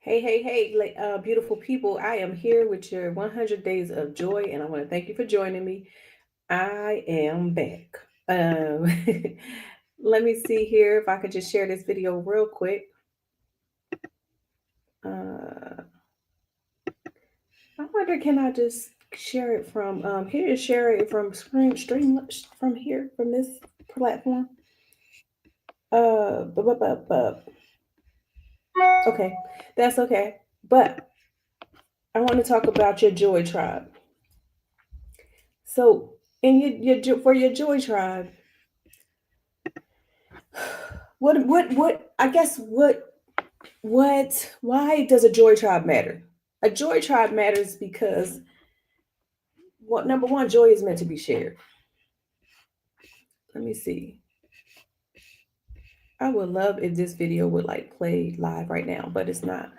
Hey, beautiful people. I am here with your 100 Days of Joy, and I want to thank you for joining me. I am back. Um, Let me see here if I could just share this video real quick. Uh, I wonder, can I just share it from can you just share it from stream from here from this platform? Bu- bu- bu- bu- Okay, that's okay. But I want to talk about your joy tribe. So, in for your joy tribe, what I guess what why does a joy tribe matter? A joy tribe matters because what number one, joy is meant to be shared. Let me see. I would love if this video would like play live right now, but it's not.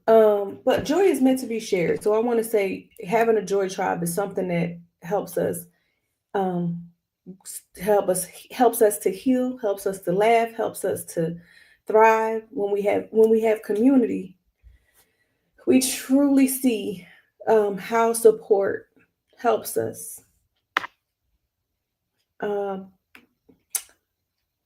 But joy is meant to be shared. So I want to say having a joy tribe is something that helps us um helps us to heal, helps us to laugh, helps us to thrive. When we have community, we truly see how support helps us. Um,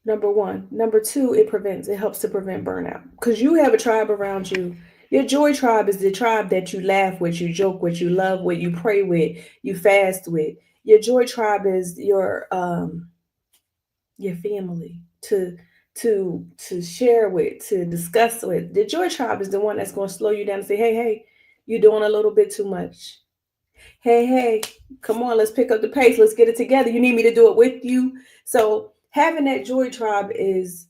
Number one. Number two, it helps to prevent burnout because you have a tribe around you. Your joy tribe is the tribe that you laugh with, you joke with, you love with, you pray with, you fast with. Your joy tribe is your family to share with, to discuss with. The joy tribe is the one that's going to slow you down and say, hey, you're doing a little bit too much. Hey, come on, let's pick up the pace. Let's get it together. You need me to do it with you. So having that joy tribe is,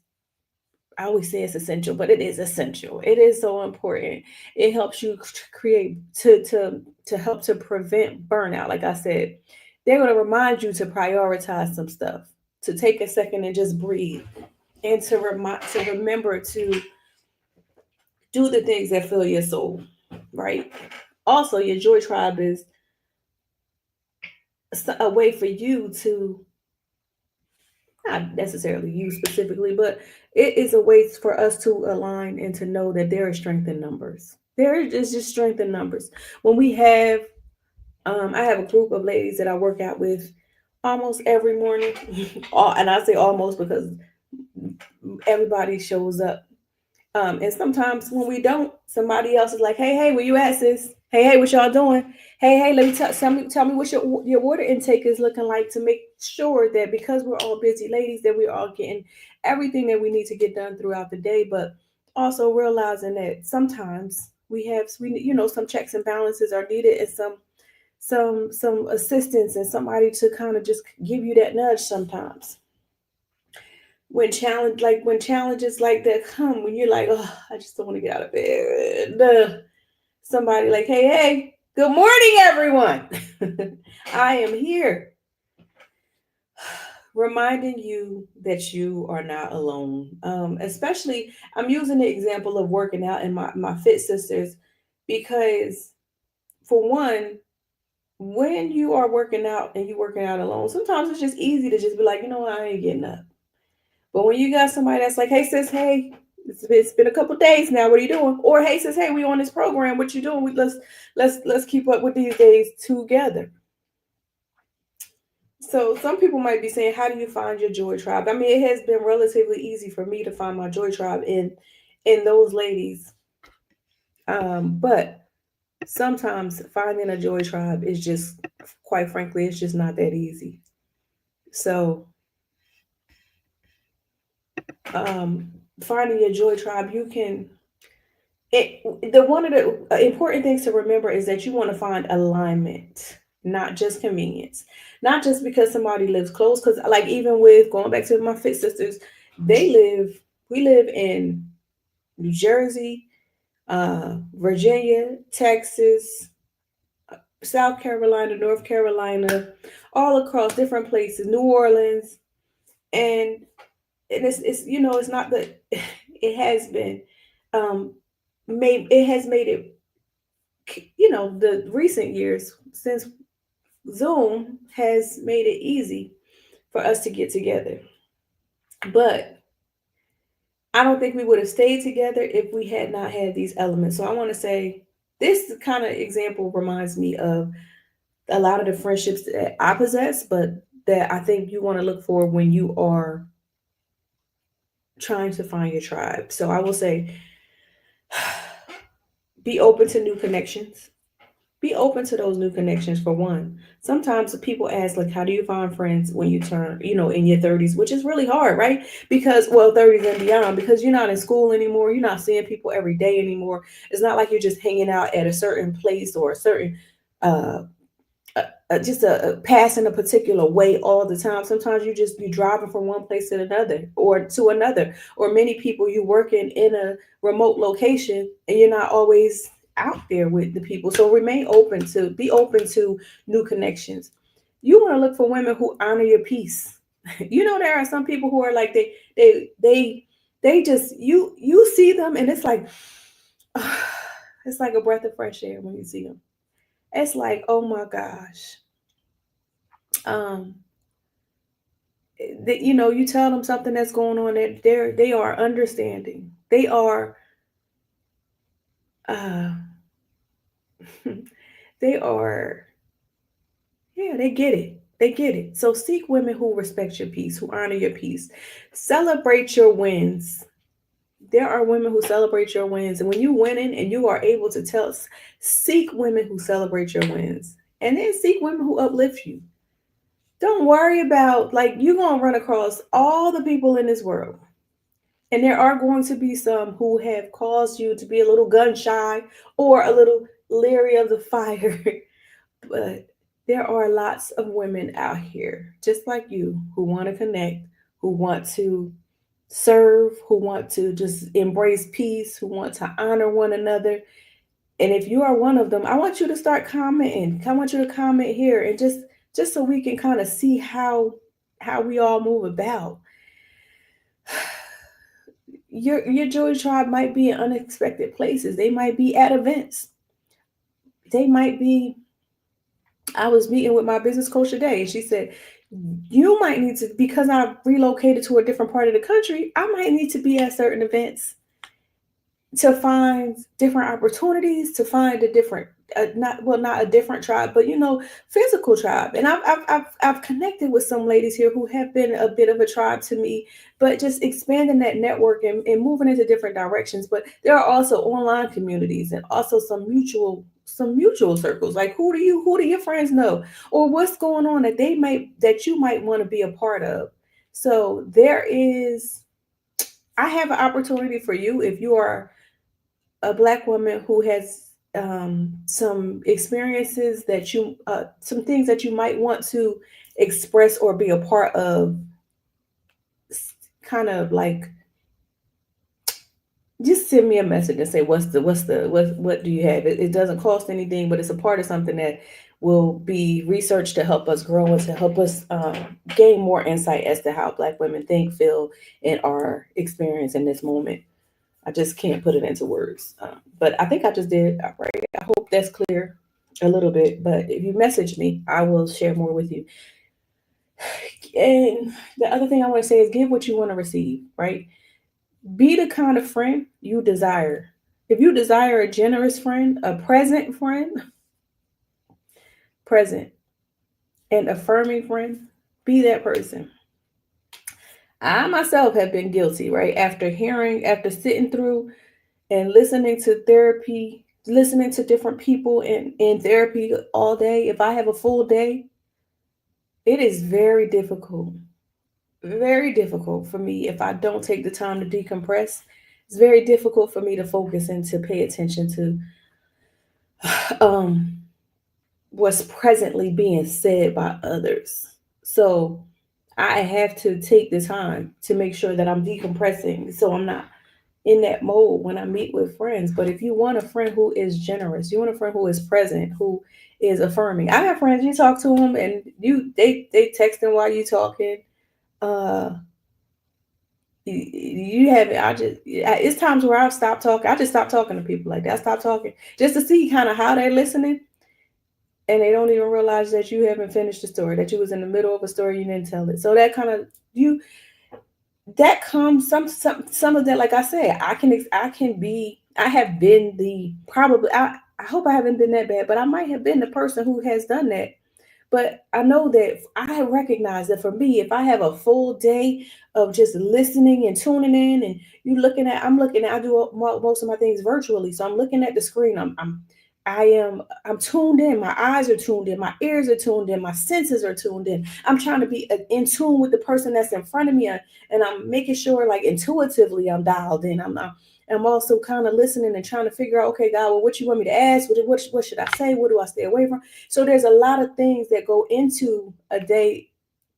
I always say it's essential, but it is essential. It is so important. It helps you create to help to prevent burnout. Like I said, they're going to remind you to prioritize some stuff, to take a second and just breathe, and to remember to do the things that fill your soul, right? Also, your joy tribe is a way for you to, not necessarily you specifically, but it is a way for us to align and to know that there is strength in numbers. There is just strength in numbers. When we have, I have a group of ladies that I work out with almost every morning, and I say almost because everybody shows up. And sometimes when we don't, somebody else is like, hey, where you at, sis? Hey, what y'all doing? Hey, let me tell me what your water intake is looking like to make sure that because we're all busy ladies that we're all getting everything that we need to get done throughout the day, but also realizing that sometimes some checks and balances are needed and some assistance and somebody to kind of just give you that nudge sometimes when challenges like that come, when you're like, oh, I just don't want to get out of bed. Somebody like, hey, good morning, everyone. I am here, reminding you that you are not alone. Especially, I'm using the example of working out and my fit sisters because, for one, when you are working out and you working out alone, sometimes it's just easy to just be like, you know what, I ain't getting up. But when you got somebody that's like, hey sis, hey, it's been a couple days now. What are you doing? Or hey sis, hey, we on this program. What you doing? Let's keep up with these days together. So some people might be saying, how do you find your joy tribe? I mean, it has been relatively easy for me to find my joy tribe in those ladies. But sometimes finding a joy tribe is just, quite frankly, it's just not that easy. So um, finding your joy tribe, you can the one of the important things to remember is that you want to find alignment, not just convenience, not just because somebody lives close. Because like even with going back to my fit sisters, they live we live in New Jersey, Virginia, Texas, South Carolina, North Carolina, all across different places, New Orleans, and it's it's not that it has been um made it, the recent years since Zoom has made it easy for us to get together. But I don't think we would have stayed together if we had not had these elements. So I want to say this kind of example reminds me of a lot of the friendships that I possess, but that I think you want to look for when you are trying to find your tribe. So I will say be open to new connections. Be open to those new connections for one. Sometimes people ask, like, how do you find friends when you turn, in your 30s, which is really hard, right? Because, well, 30s and beyond, because you're not in school anymore. You're not seeing people every day anymore. It's not like you're just hanging out at a certain place or a certain uh, just a passing a particular way all the time. Sometimes you driving from one place to another or to another. Or many people you working in a remote location and you're not always out there with the people. So remain open to be open to new connections. You want to look for women who honor your peace. There are some people who are like they just you see them and it's like it's like a breath of fresh air when you see them. It's like, oh my gosh. um you tell them something that's going on, that they are understanding, they are uh they are, yeah, they get it. So seek women who respect your peace, who honor your peace, celebrate your wins. There are women who celebrate your wins, and when you winning and you are able to seek women who celebrate your wins, and then seek women who uplift you. Don't worry about, like, you're gonna run across all the people in this world. And there are going to be some who have caused you to be a little gun shy or a little leery of the fire. But there are lots of women out here, just like you, who want to connect, who want to serve, who want to just embrace peace, who want to honor one another. And if you are one of them, I want you to start commenting. I want you to comment here, and just so we can kind of see how we all move about. Your joy tribe might be in unexpected places. They might be at events. They might be. I was meeting with my business coach today, and she said, "You might need to, because I've relocated to a different part of the country. I might need to be at certain events to find different opportunities, to find a different, not a different tribe, but physical tribe." And I've connected with some ladies here who have been a bit of a tribe to me, but just expanding that network and moving into different directions. But there are also online communities and also some mutual circles. Like, who do your friends know, or what's going on that you might want to be a part of. So there is, I have an opportunity for you if you are a black woman who has some experiences some things that you might want to express or be a part of, kind of like, just send me a message and say what do you have. It doesn't cost anything, but it's a part of something that will be researched to help us grow and to help us gain more insight as to how black women think, feel, and are experiencing this moment. I just can't put it into words. But I think I just did. Right. I hope that's clear a little bit. But if you message me, I will share more with you. And the other thing I want to say is give what you want to receive, right? Be the kind of friend you desire. If you desire a generous friend, a present friend, present and affirming friend, be that person. I myself have been guilty, right? After sitting through and listening to therapy, listening to different people in therapy all day, if I have a full day, it is very difficult for me if I don't take the time to decompress. It's very difficult for me to focus and to pay attention to um, what's presently being said by others. So I have to take the time to make sure that I'm decompressing so I'm not in that mode when I meet with friends. But if you want a friend who is generous, you want a friend who is present, who is affirming. I have friends, you talk to them and they texting while you talking. Uh, you have it. It's times where I've stopped talking. I just stop talking to people like that. I stop talking just to see kind of how they're listening, and they don't even realize that you haven't finished the story. That you was in the middle of a story, you didn't tell it. So that kind of you. that comes some of that, like I said, I have been the probably I hope I haven't been that bad, but I might have been the person who has done that. But I know that I recognize that for me, if I have a full day of just listening and tuning in, and I'm looking at, I do most of my things virtually. So I'm looking at the screen. I'm tuned in. My eyes are tuned in. My ears are tuned in. My senses are tuned in. I'm trying to be in tune with the person that's in front of me. And I'm making sure, like, intuitively, I'm dialed in. I'm also kind of listening and trying to figure out, okay, God, well, what you want me to ask? What should I say? What do I stay away from? So there's a lot of things that go into a day,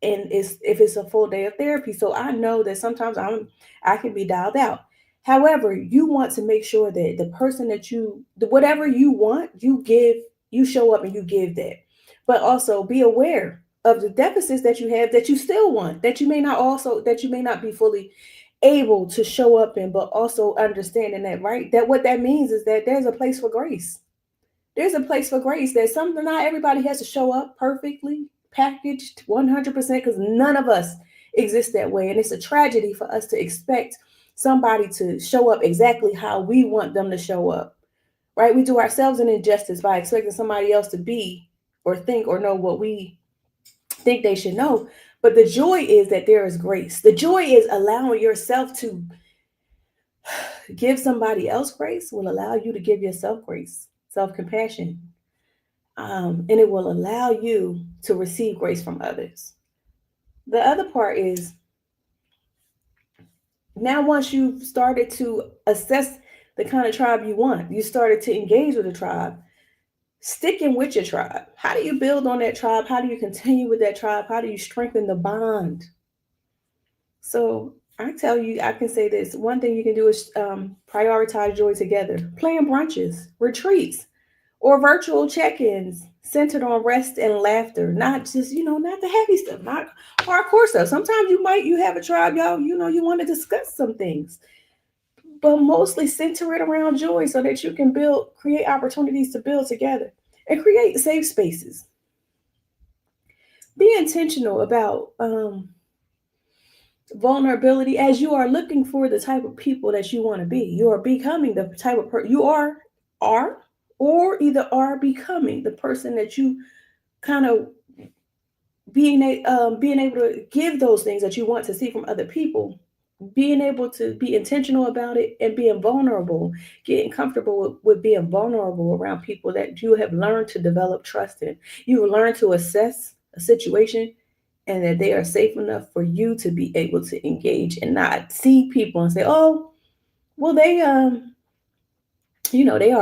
and if it's a full day of therapy. So I know that sometimes I can be dialed out. However, you want to make sure that the person that whatever you want, you show up and you give that. But also be aware of the deficits that you have that you still want, that you may not be fully able to show up in, but also understanding that, right? That what that means is that there's a place for grace. There's a place for grace. There's something, not everybody has to show up perfectly packaged 100%, because none of us exist that way. And it's a tragedy for us to expect somebody to show up exactly how we want them to show up, right? We do ourselves an injustice by expecting somebody else to be or think or know what we think they should know. But the joy is that there is grace. The joy is allowing yourself to give somebody else grace, will allow you to give yourself grace, self compassion, and it will allow you to receive grace from others. The other part is, now once you've started to assess the kind of tribe you want, you started to engage with the tribe, sticking with your tribe. How do you build on that tribe? How do you continue with that tribe? How do you strengthen the bond? So I tell you, I can say this. One thing you can do is prioritize joy together, plan brunches, retreats, or virtual check-ins centered on rest and laughter, not just, not the heavy stuff, not hardcore stuff. Sometimes you have a tribe, y'all, you want to discuss some things, but mostly center it around joy so that you can create opportunities to build together and create safe spaces. Be intentional about vulnerability as you are looking for the type of people that you want to be. You are becoming the type of person you are, or either are becoming the person that you kind of being able to give those things that you want to see from other people, being able to be intentional about it, and being vulnerable, getting comfortable with being vulnerable around people that you have learned to develop trust in. You learn to assess a situation, and that they are safe enough for you to be able to engage and not see people and say, oh, well, they are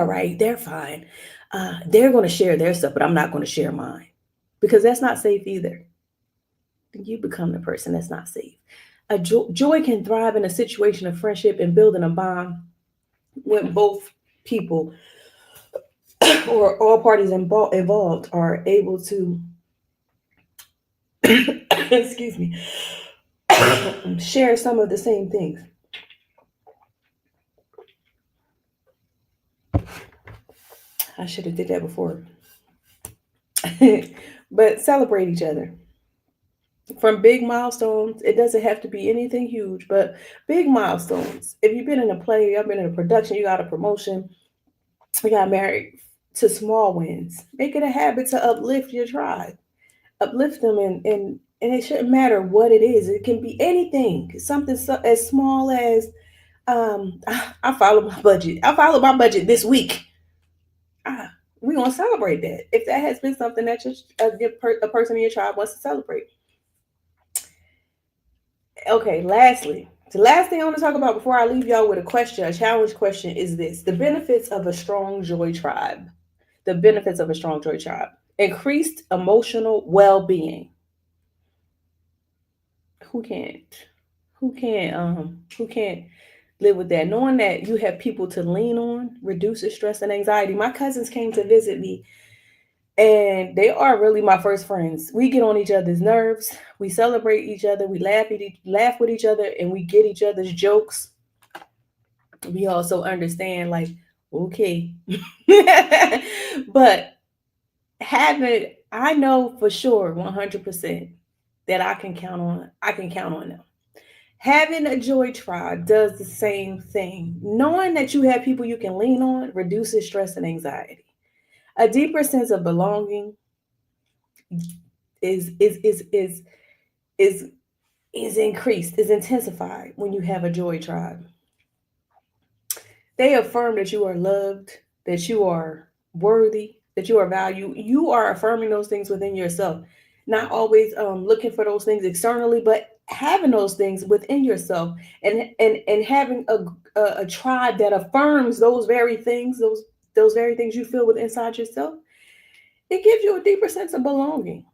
right, they're fine, they're going to share their stuff, but I'm not going to share mine, because that's not safe either. You become the person that's not safe. Joy can thrive in a situation of friendship and building a bond when both people or all parties involved are able to excuse me, share some of the same things. I should have did that before. But celebrate each other. From big milestones, it doesn't have to be anything huge, but big milestones. If you've been in a play, you've been in a production, you got a promotion, you got married, to small wins. Make it a habit to uplift your tribe. Uplift them, and it shouldn't matter what it is. It can be anything. Something as small as I followed my budget. I followed my budget this week. Ah, we're gonna celebrate that. If that has been something that a person in your tribe wants to celebrate. Okay, lastly, the last thing I want to talk about before I leave y'all with a challenge question, is this: the benefits of a strong joy tribe. The benefits of a strong joy tribe: increased emotional well-being. Who can't? Who can't live with that? Knowing that you have people to lean on reduces stress and anxiety. My cousins came to visit me, and they are really my first friends. We get on each other's nerves. We celebrate each other. We laugh with each other, and we get each other's jokes. We also understand, like, okay, but I know for sure 100% that I can count on them. Having a joy tribe does the same thing. Knowing that you have people you can lean on reduces stress and anxiety. A deeper sense of belonging is is is is is is increased, is intensified when you have a joy tribe. They affirm that you are loved, that you are worthy, that you are valued. You are affirming those things within yourself, not always looking for those things externally, but having those things within yourself, and having a tribe that affirms those very things you feel with inside yourself. It gives you a deeper sense of belonging.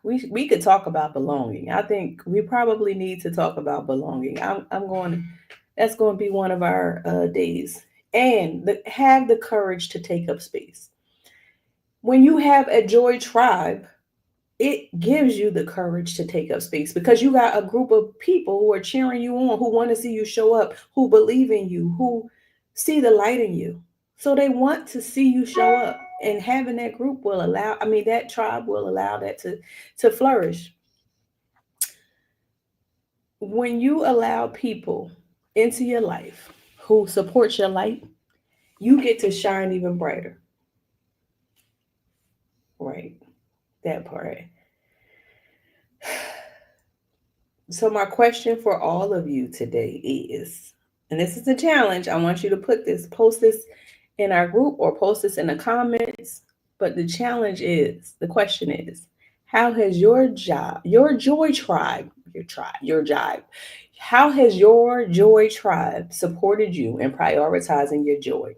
We could talk about belonging. I think we probably need to talk about belonging. I'm going. That's going to be one of our days. And have the courage to take up space. When you have a joy tribe, it gives you the courage to take up space because you got a group of people who are cheering you on, who want to see you show up, who believe in you, who see the light in you. So they want to see you show up. And having that group will allow, I mean, that tribe will allow that to flourish. When you allow people into your life who support your light, you get to shine even brighter. Right. That part. So, my question for all of you today is, and this is a challenge, I want you to post this in our group or post this in the comments. But the question is, how has your joy tribe, your jibe, how has your joy tribe supported you in prioritizing your joy?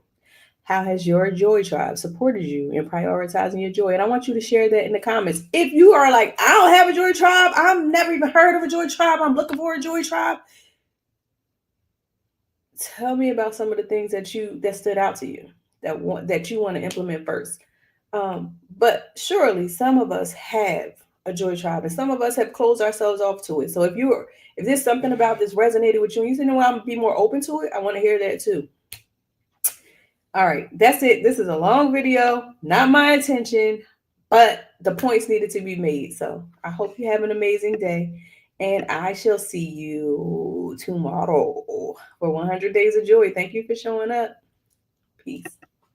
How has your joy tribe supported you in prioritizing your joy? And I want you to share that in the comments. If you are like, I don't have a joy tribe, I've never even heard of a joy tribe, I'm looking for a joy tribe, tell me about some of the things that stood out to you that you want to implement first. But surely some of us have a joy tribe, and some of us have closed ourselves off to it. So if there's something about this resonated with you, and you say, no, I'm gonna be more open to it, I want to hear that too. All right, that's it. This is a long video, not my intention, but the points needed to be made. So I hope you have an amazing day, and I shall see you tomorrow for 100 Days of Joy. Thank you for showing up. Peace.